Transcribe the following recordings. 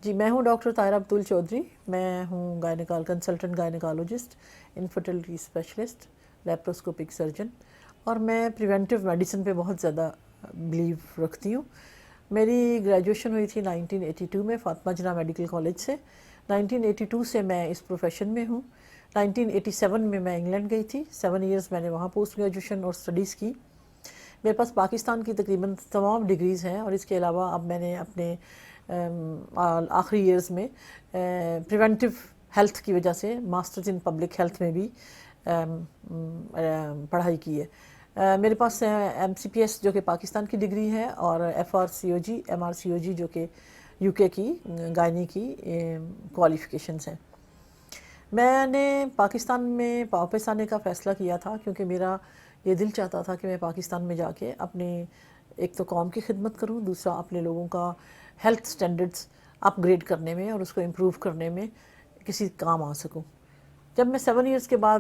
جی، میں ہوں ڈاکٹر طاہرہ عبدل چودھری. میں ہوں consultant gynaecologist, infertility specialist, laparoscopic surgeon, اور میں پریونٹیو میڈیسن پہ بہت زیادہ بلیو رکھتی ہوں. میری گریجویشن ہوئی تھی 1982 میں فاطمہ جناح میڈیکل کالج سے. 1982 سے میں اس پروفیشن میں ہوں. 1987 میں انگلینڈ گئی تھی. 7 ایئرز میں نے وہاں پوسٹ گریجویشن اور اسٹڈیز کی. میرے پاس پاکستان کی تقریباً تمام ڈگریز ہیں, اور اس کے علاوہ اب میں نے اپنے آخری ایئرز میں پریونٹیو ہیلتھ کی وجہ سے ماسٹرز ان پبلک ہیلتھ میں بھی پڑھائی کی ہے. میرے پاس ایم سی پی ایس جو کہ پاکستان کی ڈگری ہے, اور ایف آر سی او جی ایم آر سی او جی جو کہ یو کے کی گائنی کی کوالیفیکیشنز ہیں. میں نے پاکستان میں واپس آنے کا فیصلہ کیا تھا کیونکہ میرا یہ دل چاہتا تھا کہ میں پاکستان میں جا کے اپنے ایک تو قوم کی خدمت کروں, دوسرا اپنے لوگوں کا ہیلتھ سٹینڈرڈز اپ گریڈ کرنے میں اور اس کو امپروو کرنے میں کسی کام آ سکوں. جب میں 7 ایئرز کے بعد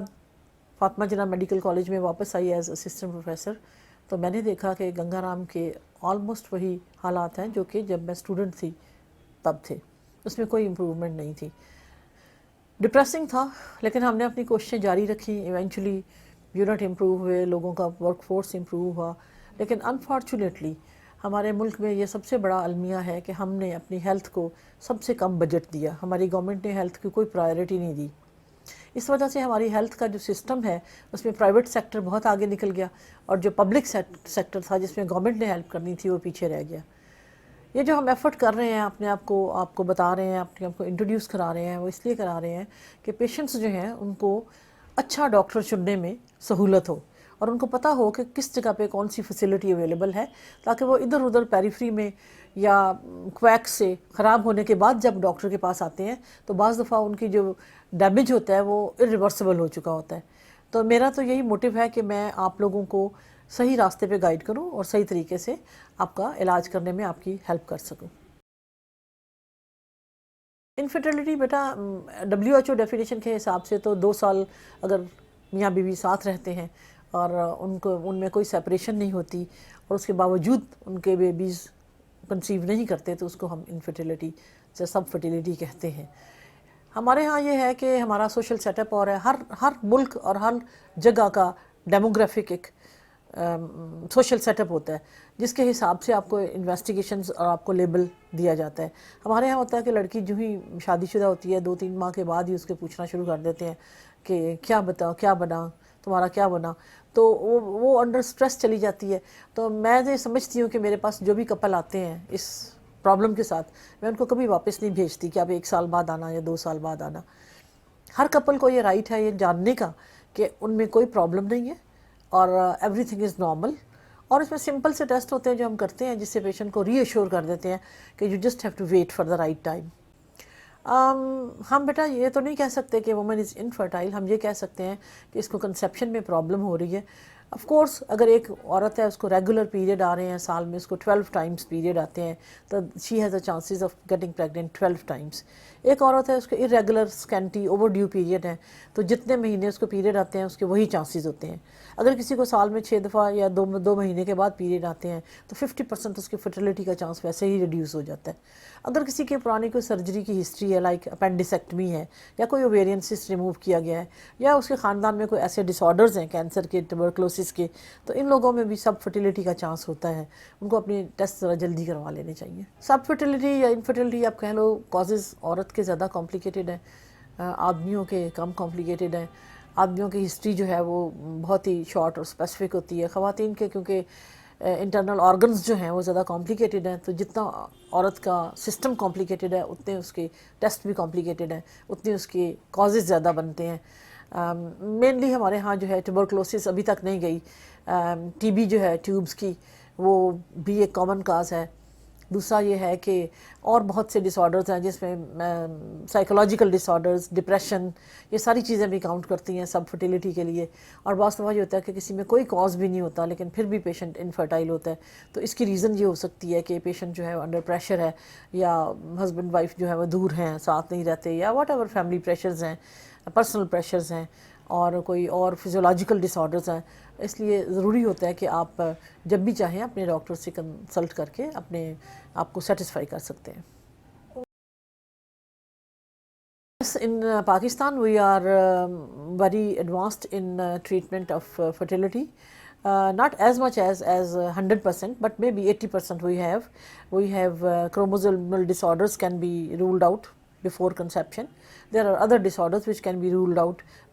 فاطمہ جناح میڈیکل کالج میں واپس آئی ایز اسسٹنٹ پروفیسر, تو میں نے دیکھا کہ گنگا رام کے آلموسٹ وہی حالات ہیں جو کہ جب میں اسٹوڈنٹ تھی تب تھے. اس میں کوئی امپروومنٹ نہیں تھی. ڈپریسنگ تھا, لیکن ہم نے اپنی کوششیں جاری رکھی. ایونچولی یونٹ امپروو ہوئے, لوگوں کا ورک فورس امپروو ہوا, لیکن انفارچونیٹلی ہمارے ملک میں یہ سب سے بڑا المیہ ہے کہ ہم نے اپنی ہیلتھ کو سب سے کم بجٹ دیا. ہماری گورنمنٹ نے ہیلتھ کی کوئی پرائرٹی نہیں دی. اس وجہ سے ہماری ہیلتھ کا جو سسٹم ہے اس میں پرائیویٹ سیکٹر بہت آگے نکل گیا, اور جو پبلک سیکٹر تھا جس میں گورنمنٹ نے ہیلپ کرنی تھی وہ پیچھے رہ گیا. یہ جو ہم ایفرٹ کر رہے ہیں اپنے آپ کو بتا رہے ہیں, اپنے آپ کو انٹروڈیوس کرا رہے ہیں, وہ اس لیے کرا رہے ہیں کہ پیشنٹس جو ہیں ان کو اچھا ڈاکٹر چننے میں سہولت ہو, اور ان کو پتہ ہو کہ کس جگہ پہ کون سی فیسلٹی اویلیبل ہے, تاکہ وہ ادھر ادھر پیریفری میں یا کویک سے خراب ہونے کے بعد جب ڈاکٹر کے پاس آتے ہیں تو بعض دفعہ ان کی جو ڈیمیج ہوتا ہے وہ irreversible ہو چکا ہوتا ہے. تو میرا تو یہی موٹیو ہے کہ میں آپ لوگوں کو صحیح راستے پہ گائیڈ کروں اور صحیح طریقے سے آپ کا علاج کرنے میں آپ کی ہیلپ کر سکوں. انفرٹیلٹی بیٹا WHO ڈیفینیشن کے حساب سے تو 2 سال اگر میاں بیوی ساتھ رہتے ہیں اور ان میں کوئی سیپریشن نہیں ہوتی, اور اس کے باوجود ان کے بیبیز کنسیو نہیں کرتے, تو اس کو ہم انفرٹیلٹی سے سب فرٹیلٹی کہتے ہیں. ہمارے ہاں یہ ہے کہ ہمارا سوشل سیٹ اپ اور ہے, ہر ملک اور ہر جگہ کا ڈیموگرافک ایک سوشل سیٹ اپ ہوتا ہے جس کے حساب سے آپ کو انویسٹیگیشنز اور آپ کو لیبل دیا جاتا ہے. ہمارے ہاں ہوتا ہے کہ لڑکی جو ہی شادی شدہ ہوتی ہے 2-3 ماہ کے بعد ہی اس کے پوچھنا شروع کر دیتے ہیں کہ کیا بتاؤ, کیا بنا تمہارا, کیا بنا, تو وہ انڈر سٹریس چلی جاتی ہے. تو میں یہ سمجھتی ہوں کہ میرے پاس جو بھی کپل آتے ہیں اس پرابلم کے ساتھ, میں ان کو کبھی واپس نہیں بھیجتی کہ آپ 1 سال بعد آنا یا 2 سال بعد آنا. ہر کپل کو یہ رائٹ ہے یہ جاننے کا کہ ان میں کوئی پرابلم نہیں ہے اور ایوری تھنگ از نارمل. اور اس میں سمپل سے ٹیسٹ ہوتے ہیں جو ہم کرتے ہیں جس سے پیشنٹ کو ری ایشور کر دیتے ہیں کہ you just have to wait for the right time. ہم بیٹا یہ تو نہیں کہہ سکتے کہ وومن از انفرٹائل, ہم یہ کہہ سکتے ہیں کہ اس کو کنسیپشن میں پرابلم ہو رہی ہے. آف کورس اگر ایک عورت ہے اس کو ریگولر پیریڈ آ رہے ہیں, سال میں اس کو 12 ٹائمز پیریڈ آتے ہیں, تو she has a chances of getting pregnant 12 Times. ایک عورت ہے اس کو irregular سکینٹی اوور ڈیو پیریڈ ہے, تو جتنے مہینے اس کو پیریڈ آتے ہیں اس کے وہی چانسز ہوتے ہیں. اگر کسی کو سال میں 6 دفعہ یا 2 مہینے کے بعد پیریڈ آتے ہیں تو 50% اس کی فرٹیلٹی کا چانس ویسے ہی ریڈیوس ہو جاتا ہے. اگر کسی کے پرانی کوئی سرجری کی ہسٹری ہے, لائک اپینڈیسیکٹمی ہے, یا کوئی اوویرین سسٹ ریموو کیا گیا ہے, یا اس کے خاندان میں کوئی ایسے ڈس آرڈرز ہیں کینسر کے, ٹیوبرکلوسس کے, تو ان لوگوں میں بھی سب فرٹیلٹی کا چانس ہوتا ہے. ان کو اپنے ٹیسٹ ذرا جلدی کروا لینے چاہیے. سب فرٹیلٹی یا انفرٹیلٹی آپ کہہ لو, کازز عورت کے زیادہ کمپلیکیٹڈ ہیں, آدمیوں کے کم کمپلیکیٹڈ ہیں. آدمیوں کی ہسٹری جو ہے وہ بہت ہی شارٹ اور اسپیسیفک ہوتی ہے. خواتین کے کیونکہ انٹرنل آرگنز جو ہیں وہ زیادہ کمپلیکیٹڈ ہیں, تو جتنا عورت کا سسٹم کمپلیکیٹڈ ہے اتنے اس کے ٹیسٹ بھی کمپلیکیٹڈ ہیں, اتنے اس کے کازز زیادہ بنتے ہیں. مینلی ہمارے ہاں جو ہے ٹیوبرکلوسس ابھی تک نہیں گئی. ٹی بی جو ہے ٹیوبس کی, وہ بھی ایک کامن کاز ہے. دوسرا یہ ہے کہ اور بہت سے ڈس آرڈرز ہیں جس میں سائیکولوجیکل ڈس آرڈرز, ڈپریشن, یہ ساری چیزیں بھی کاؤنٹ کرتی ہیں سب فرٹیلٹی کے لیے. اور بعض دفعہ یہ ہوتا ہے کہ کسی میں کوئی کاز بھی نہیں ہوتا لیکن پھر بھی پیشنٹ انفرٹائل ہوتا ہے, تو اس کی ریزن یہ ہو سکتی ہے کہ پیشنٹ جو ہے انڈر پریشر ہے, یا ہسبینڈ وائف جو ہے وہ دور ہیں, ساتھ نہیں رہتے, یا واٹ ایور فیملی پریشرز ہیں, پرسنل پریشرز ہیں, اور کوئی اور فزیولوجیکل ڈس آرڈرز ہیں. اس لیے ضروری ہوتا ہے کہ آپ جب بھی چاہیں اپنے ڈاکٹر سے کنسلٹ کر کے اپنے آپ کو سیٹسفائی کر سکتے ہیں. Yes, in Pakistan, we are very advanced in treatment of fertility. Not as much as 100%, but maybe 80% we have. We have chromosomal disorders can be ruled out before conception. There are other disorders which can be ruled out.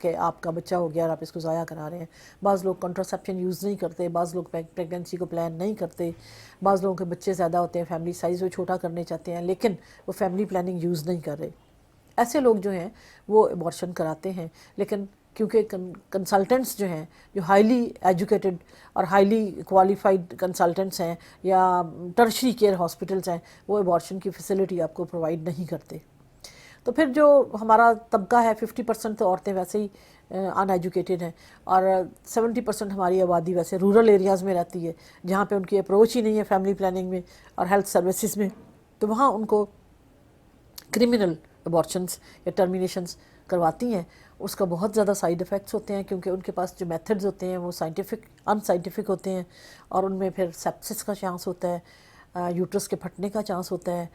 کہ آپ کا بچہ ہو گیا اور آپ اس کو ضائع کرا رہے ہیں. بعض لوگ کنٹراسیپشن یوز نہیں کرتے, بعض لوگ پریگنینسی کو پلان نہیں کرتے, بعض لوگوں کے بچے زیادہ ہوتے ہیں, فیملی سائز وہ چھوٹا کرنے چاہتے ہیں لیکن وہ فیملی پلاننگ یوز نہیں کر رہے. ایسے لوگ جو ہیں وہ ابارشن کراتے ہیں, لیکن کیونکہ کنسلٹنٹس جو ہیں جو ہائیلی ایجوکیٹڈ اور ہائیلی کوالیفائڈ کنسلٹنٹس ہیں یا ٹرشری کیئر ہاسپٹلس ہیں, وہ ابارشن کی فیسلٹی آپ کو پرووائڈ نہیں کرتے. تو پھر جو ہمارا طبقہ ہے 50% تو عورتیں ویسے ہی ان ایجوکیٹڈ ہیں, اور 70% ہماری آبادی ویسے رورل ایریاز میں رہتی ہے جہاں پہ ان کی اپروچ ہی نہیں ہے فیملی پلاننگ میں اور ہیلتھ سروسز میں. تو وہاں ان کو کرمنل ابارشنس یا ٹرمینیشنس کرواتی ہیں. اس کا بہت زیادہ سائیڈ افیکٹس ہوتے ہیں کیونکہ ان کے پاس جو میتھڈز ہوتے ہیں وہ ان سائنٹیفک ہوتے ہیں, اور ان میں پھر سیپسس کا چانس ہوتا ہے, یوٹرس کے پھٹنے کا چانس ہوتا ہے,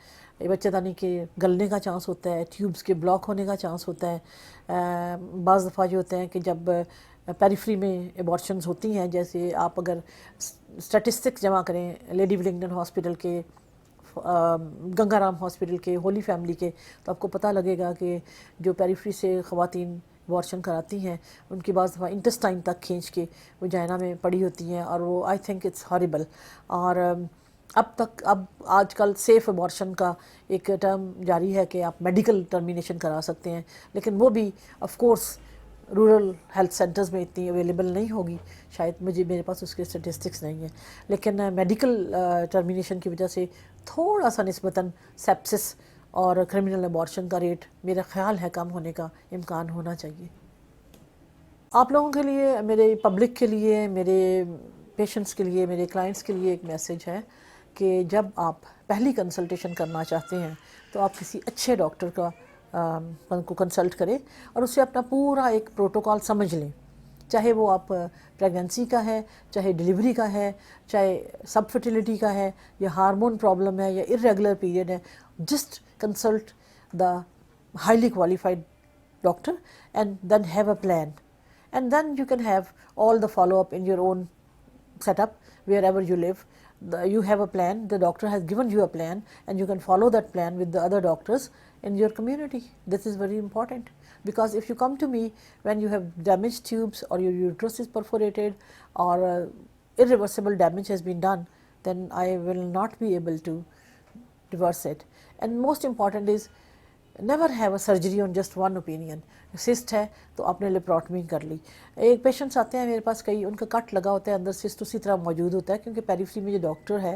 بچہ دانی کے گلنے کا چانس ہوتا ہے, ٹیوبس کے بلاک ہونے کا چانس ہوتا ہے. بعض دفعہ جو ہوتے ہیں کہ جب پیریفری میں ابارشنز ہوتی ہیں, جیسے آپ اگر اسٹیٹسٹکس جمع کریں لیڈی ولنگٹن ہاسپٹل کے, گنگا رام ہاسپٹل کے, ہولی فیملی کے, تو آپ کو پتہ لگے گا کہ جو پیریفری سے خواتین ابارشن کراتی ہیں ان کی بعض دفعہ انٹسٹائن تک کھینچ کے وجائنا میں پڑی ہوتی ہیں, اور وہ آئی تھنک اٹس ہارریبل. اور اب آج کل سیف ابارشن کا ایک ٹرم جاری ہے کہ آپ میڈیکل ٹرمینیشن کرا سکتے ہیں, لیکن وہ بھی of course rural health centres میں اتنی اویلیبل نہیں ہوگی, شاید میرے پاس اس کے اسٹیٹسٹکس نہیں ہیں, لیکن میڈیکل ٹرمینیشن کی وجہ سے تھوڑا سا نسبتاً سیپسس اور کرمنل ابارشن کا ریٹ میرا خیال ہے کم ہونے کا امکان ہونا چاہیے. آپ لوگوں کے لیے, میرے پبلک کے لیے, میرے پیشنٹس کے لیے, میرے کلائنٹس کے لیے ایک میسیج ہے کہ جب آپ پہلی کنسلٹیشن کرنا چاہتے ہیں تو آپ کسی اچھے ڈاکٹر کو کنسلٹ کریں اور اس سے اپنا پورا ایک پروٹوکال سمجھ لیں, چاہے وہ آپ پریگنینسی کا ہے, چاہے ڈیلیوری کا ہے, چاہے سب فرٹیلیٹی کا ہے, یا ہارمون پرابلم ہے, یا ارریگولر پیریڈ ہے. Just consult the highly qualified doctor and then have a plan, and then you can have all the follow up in your own setup wherever you live. You have a plan, the doctor has given you a plan, and you can follow that plan with the other doctors in your community. This is very important, because if you come to me when you have damaged tubes or your uterus is perforated or irreversible damage has been done, then I will not be able to reverse it. And most important is never have a surgery on just one opinion. سسٹ ہے تو آپ نے لیپروٹمی کر لی. ایک patients آتے ہیں میرے پاس, کئی ان کا کٹ لگا ہوتا ہے, اندر سسٹ اسی طرح موجود ہوتا ہے, کیونکہ پیریفری میں جو ڈاکٹر ہے,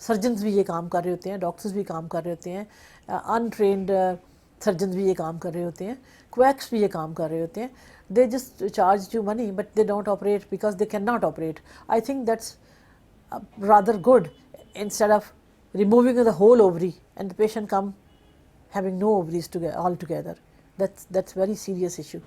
سرجنز بھی یہ کام کر رہے ہوتے ہیں, ڈاکٹرز بھی کام کر رہے ہوتے ہیں, ان ٹرینڈ سرجنز بھی یہ کام کر رہے ہوتے ہیں, کویکس بھی یہ کام کر رہے ہوتے ہیں. They just charge you money but they don't operate because they can not operate. I think that's rather good instead of removing the whole ovary and the patient come having no ovaries altogether. That's very serious issue.